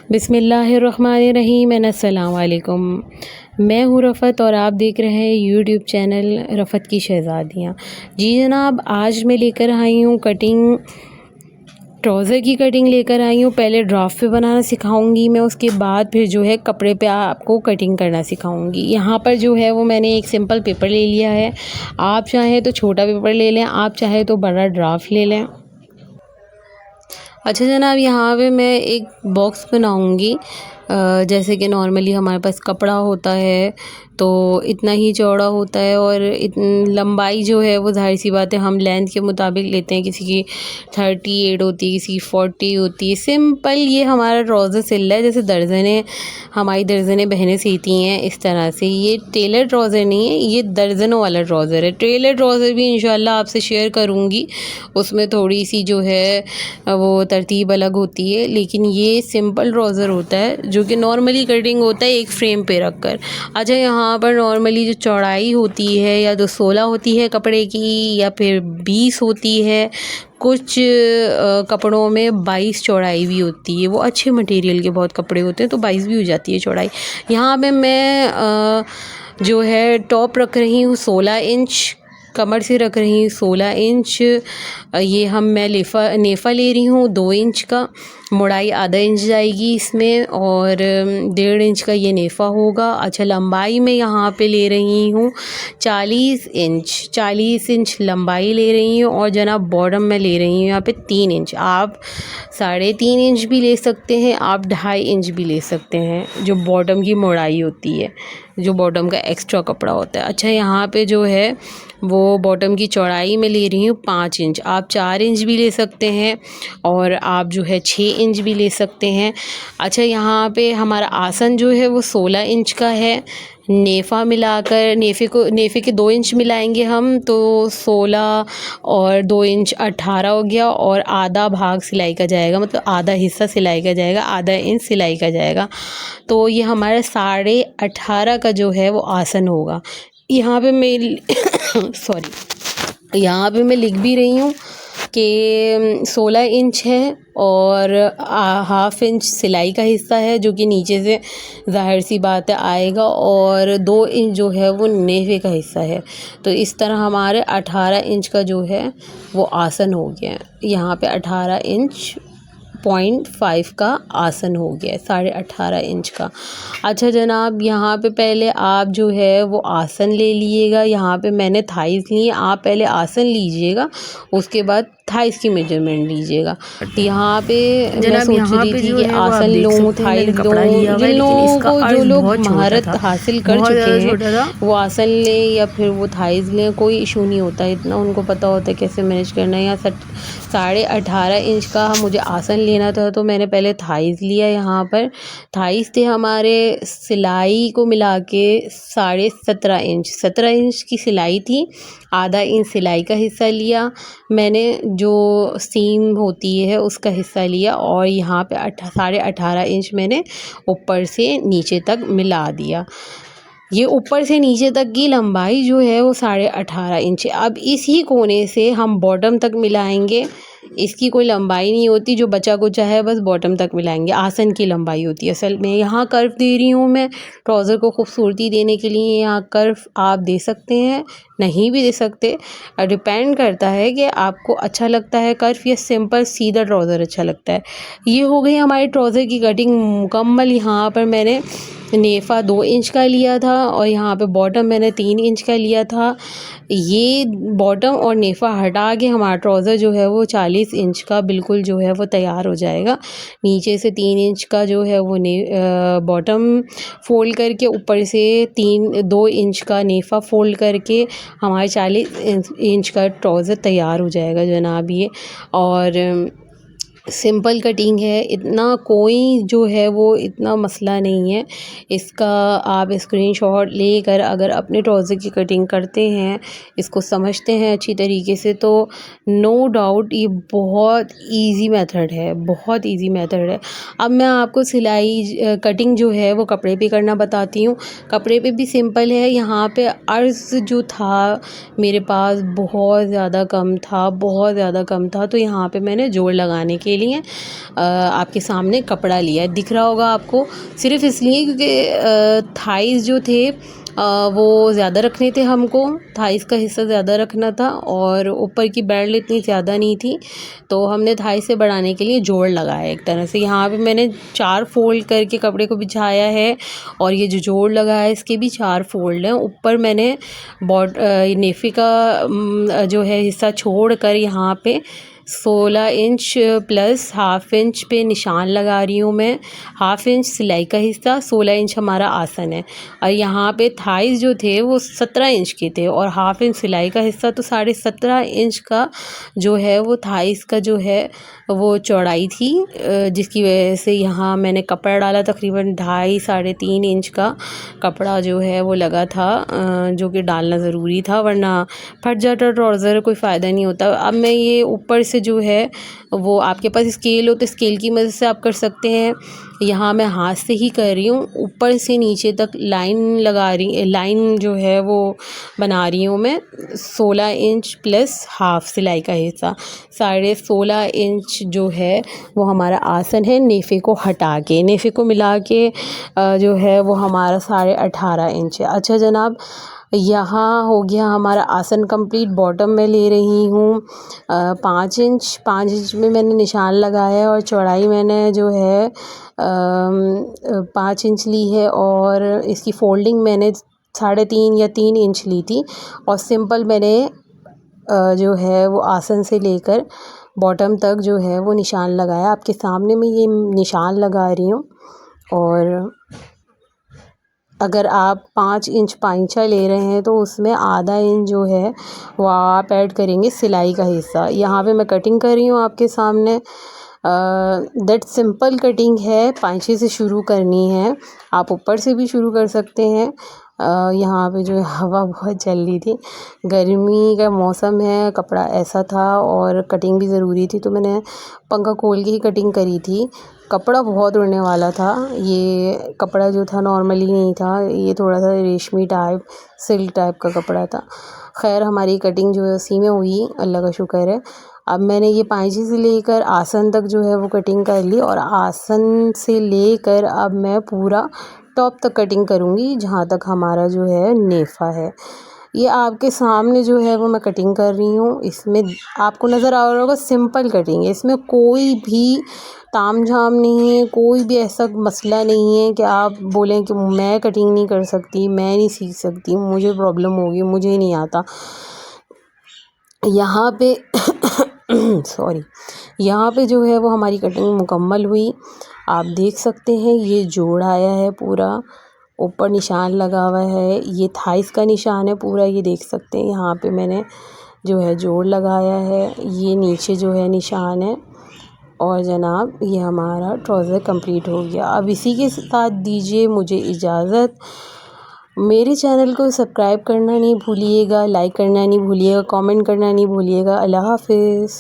बिस्मिल्लाहिर्रहमानिर्रहीम। अस्सलाम वालेकुम। मैं हूँ रफ़त और आप देख रहे हैं यूट्यूब चैनल रफ़त की शहज़ादियाँ। जी जनाब, आज मैं लेकर आई हूँ कटिंग, ट्राउज़र की कटिंग लेकर आई हूँ। पहले ड्राफ्ट पे बनाना सिखाऊंगी मैं, उसके बाद फिर जो है कपड़े पे आपको कटिंग करना सिखाऊंगी। यहाँ पर जो है वो मैंने एक सिंपल पेपर ले लिया है। आप चाहें तो छोटा पेपर ले लें, आप चाहें तो बड़ा ड्राफ्ट ले लें। अच्छा जनाब, यहाँ पे मैं एक बॉक्स बनाऊंगी। जैसे कि नॉर्मली हमारे पास कपड़ा होता है तो इतना ही चौड़ा होता है, और लंबाई जो है वो ज़ाहिर सी बात है हम लेंथ के मुताबिक लेते हैं। किसी की 38 होती है, किसी की 40 होती है। सिंपल ये हमारा ट्राउज़र सिल है, जैसे दर्जनें हमारी दर्जनें बहनें सीती हैं इस तरह से। ये टेलर ट्राउज़र नहीं है, ये दर्जनों वाला ट्राउज़र है। टेलर ट्राउज़र भी इंशाल्लाह आपसे शेयर करूँगी, उसमें थोड़ी सी जो है वो तरतीब अलग होती है, लेकिन ये सिंपल ट्राउज़र होता है जो कि नॉर्मली कटिंग होता है एक फ्रेम पे रख कर। अच्छा, यहाँ पर नॉर्मली जो चौड़ाई होती है या तो 16 होती है कपड़े की, या फिर 20 होती है। कुछ कपड़ों में 22 चौड़ाई भी होती है। वो अच्छे मटेरियल के बहुत कपड़े होते हैं तो 22 भी हो जाती है चौड़ाई। यहाँ पे मैं जो है टॉप रख रही हूँ 16 इंच, कमर से रख रही हूँ 16 इंच। ये मैं नेफ़ा ले रही हूँ 2 इंच का। मोड़ाई आधा इंच जाएगी इसमें, और 1.5 इंच का ये नेफ़ा होगा। अच्छा, लंबाई में यहाँ पे ले रही हूँ 40 इंच लंबाई ले रही हूँ। और जनाब बॉटम में ले रही हूँ यहाँ पे 3 इंच। आप 3.5 इंच भी ले सकते हैं, आप 2.5 इंच भी ले सकते हैं, जो बॉटम की मोड़ाई होती है, जो बॉटम का एक्स्ट्रा कपड़ा होता है। अच्छा, यहाँ पे जो है वो बॉटम की चौड़ाई में ले रही हूँ 5 इंच। आप 4 इंच भी ले सकते हैं, और आप जो है 6 इंच भी ले सकते हैं। अच्छा, यहाँ पे हमारा आसन जो है वो 16 इंच का है। नेफ़ा मिलाकर नेफ़े के 2 इंच मिलाएंगे हम तो 16 और 2 इंच 18 हो गया, और आधा भाग सिलाई का जाएगा, मतलब आधा हिस्सा सिलाई का जाएगा, आधा इंच सिलाई का जाएगा। तो ये हमारा 18.5 का जो है वो आसन होगा। यहाँ पे मैं सॉरी, यहाँ पे मैं लिख भी रही हूँ कि 16 इंच है, और 1/2 इंच सिलाई का हिस्सा है जो कि नीचे से ज़ाहिर सी बात है आएगा, और 2 इंच जो है वो नेफ़े का हिस्सा है। तो इस तरह हमारे 18 इंच का जो है वो आसन हो गया। यहाँ पे 18 इंच 0.5 का आसन हो गया, 18.5 इंच का। अच्छा जनाब, यहाँ पे पहले आप जो है वो आसन ले लीजिएगा। यहाँ पे मैंने थाइस लिए, आप पहले आसन लीजिएगा, उसके बाद थाइस की मेजरमेंट लीजिएगा। यहाँ पे मैं सोच रही थी कि आसन लूँ, थाइस लूँ। जिन लोगों को, जो लोग महारत हासिल कर चुके हैं वो आसन लें या फिर वो थाइस लें, कोई इशू नहीं होता है, इतना उनको पता होता है कैसे मैनेज करना है। या 18.5 इंच का मुझे आसन लेना था तो मैंने पहले थाइस लिया। यहाँ पर थाइस थे हमारे सिलाई को मिला के 17.5 इंच, 17 इंच की सिलाई थी। आधा इंच सिलाई का हिस्सा लिया मैंने, जो सीम होती है उसका हिस्सा लिया, और यहाँ पे 18.5 इंच मैंने ऊपर से नीचे तक मिला दिया। ये ऊपर से नीचे तक की लंबाई जो है वो 18.5 इंच है। अब इसी कोने से हम बॉटम तक मिलाएंगे। इसकी कोई लंबाई नहीं होती, जो बचा कुचा है बस बॉटम तक मिलाएंगे। आसन की लंबाई होती है असल में। यहाँ कर्व दे रही हूँ मैं ट्राउज़र को खूबसूरती देने के लिए। यहाँ कर्व आप दे सकते हैं, नहीं भी दे सकते, डिपेंड करता है कि आपको अच्छा लगता है कर्व या सिंपल सीधा ट्राउज़र अच्छा लगता है। ये हो गई हमारी ट्राउज़र की कटिंग मुकम्मल। यहाँ पर मैंने नेफ़ा 2 इंच का लिया था, और यहाँ पे बॉटम मैंने 3 इंच का लिया था। ये बॉटम और नेफ़ा हटा के हमारा ट्राउज़र जो है वो 40 इंच का बिल्कुल जो है वो तैयार हो जाएगा। नीचे से 3 इंच का जो है वो बॉटम फ़ोल्ड करके, ऊपर से 2 इंच का नेफ़ा फ़ोल्ड करके हमारे 40 इंच का ट्राउज़र तैयार हो जाएगा जनाब ये। और सिंपल कटिंग है, इतना कोई जो है वो इतना मसला नहीं है। इसका आप स्क्रीनशॉट लेकर अगर अपने ट्राउज़र की कटिंग करते हैं, इसको समझते हैं अच्छी तरीके से, तो नो डाउट ये बहुत इजी मेथड है, बहुत इजी मेथड है। अब मैं आपको सिलाई कटिंग जो है वो कपड़े पे करना बताती हूँ। कपड़े पे भी सिंपल है। यहाँ पे अर्ज़ जो था मेरे पास बहुत ज़्यादा कम था, बहुत ज़्यादा कम था, तो यहाँ पे मैंने जोड़ लगाने के के लिए आपके सामने कपड़ा लिया है, दिख रहा होगा आपको, सिर्फ इसलिए क्योंकि थाइस जो थे वो ज़्यादा रखने थे हमको, थाइस का हिस्सा ज़्यादा रखना था और ऊपर की बेल्ट इतनी ज़्यादा नहीं थी, तो हमने थाइस से बढ़ाने के लिए जोड़ लगाया एक तरह से। यहाँ पे मैंने 4 फोल्ड करके कपड़े को बिछाया है और ये जो जोड़ लगा है इसके भी 4 फोल्ड हैं। ऊपर मैंने नेफी का जो है हिस्सा छोड़ कर यहाँ पे 16 इंच प्लस हाफ इंच पे निशान लगा रही हूँ मैं। हाफ इंच सिलाई का हिस्सा, 16 इंच हमारा आसन है और यहाँ पे थाइस जो थे वो 17 इंच के थे और हाफ इंच सिलाई का हिस्सा, तो 17.5 इंच का जो है वो थाइस का जो है वो चौड़ाई थी, जिसकी वजह से यहाँ मैंने कपड़ा डाला तकरीबन 2.5-3.5 इंच का कपड़ा जो है वो लगा था, जो कि डालना ज़रूरी था वरना फट जाता ट्राउज़र, कोई फ़ायदा नहीं होता। अब मैं ये ऊपर से जो है वो, आपके पास स्केल हो तो स्केल की मदद से आप कर सकते हैं, यहाँ मैं हाथ से ही कर रही हूँ। ऊपर से नीचे तक लाइन जो है वो बना रही हूँ मैं। 16 इंच प्लस हाफ सिलाई का हिस्सा, 16.5 इंच जो है वो हमारा आसन है, नेफे को हटा के, नेफे को मिला के जो है वो हमारा 18.5 इंच है। अच्छा जनाब, यहाँ हो गया हमारा आसन कंप्लीट। बॉटम में ले रही हूँ 5 इंच में मैंने निशान लगाया है और चौड़ाई मैंने जो है 5 इंच ली है और इसकी फोल्डिंग मैंने 3.5 या 3 इंच ली थी और सिंपल मैंने जो है वो आसन से लेकर बॉटम तक जो है वो निशान लगाया। आपके सामने मैं ये निशान लगा रही हूँ और अगर आप 5 इंच पाइंचा ले रहे हैं तो उसमें आधा इंच जो है वो आप ऐड करेंगे सिलाई का हिस्सा। यहाँ पे मैं कटिंग कर रही हूँ आपके सामने। दैट सिंपल कटिंग है, पाइंचे से शुरू करनी है, आप ऊपर से भी शुरू कर सकते हैं। यहाँ पे जो है हवा बहुत चल रही थी, गर्मी का मौसम है, कपड़ा ऐसा था और कटिंग भी ज़रूरी थी, तो मैंने पंखा खोल के ही कटिंग करी थी। कपड़ा बहुत उड़ने वाला था, ये कपड़ा जो था नॉर्मली नहीं था, ये थोड़ा सा रेशमी टाइप सिल्क टाइप का कपड़ा था। खैर हमारी कटिंग जो है उसी में हुई, अल्लाह का शुक्र है। अब मैंने ये पाइंची से लेकर आसन तक जो है वो कटिंग कर ली और आसन से लेकर अब मैं पूरा टॉप तक कटिंग करूँगी, जहाँ तक हमारा जो है नेफा है। ये आपके सामने जो है वो मैं कटिंग कर रही हूँ। इसमें आपको नज़र आ रहा होगा सिंपल कटिंग है, इसमें कोई भी ताम झाम नहीं है, कोई भी ऐसा मसला नहीं है कि आप बोलें कि मैं कटिंग नहीं कर सकती, मैं नहीं सीख सकती, मुझे प्रॉब्लम होगी, मुझे नहीं आता। यहाँ पे सॉरी, यहाँ पे जो है वो हमारी कटिंग मुकम्मल हुई। आप देख सकते हैं ये जोड़ आया है पूरा, ऊपर निशान लगा हुआ है, ये थाइस का निशान है पूरा, ये देख सकते हैं। यहाँ पे मैंने जो है जोड़ लगाया है, ये नीचे जो है निशान है और जनाब ये हमारा ट्राउज़र कंप्लीट हो गया। अब इसी के साथ दीजिए मुझे इजाज़त। मेरे चैनल को सब्सक्राइब करना नहीं भूलिएगा, लाइक करना नहीं भूलिएगा, कमेंट करना नहीं भूलिएगा। अल्लाह हाफ़िज़।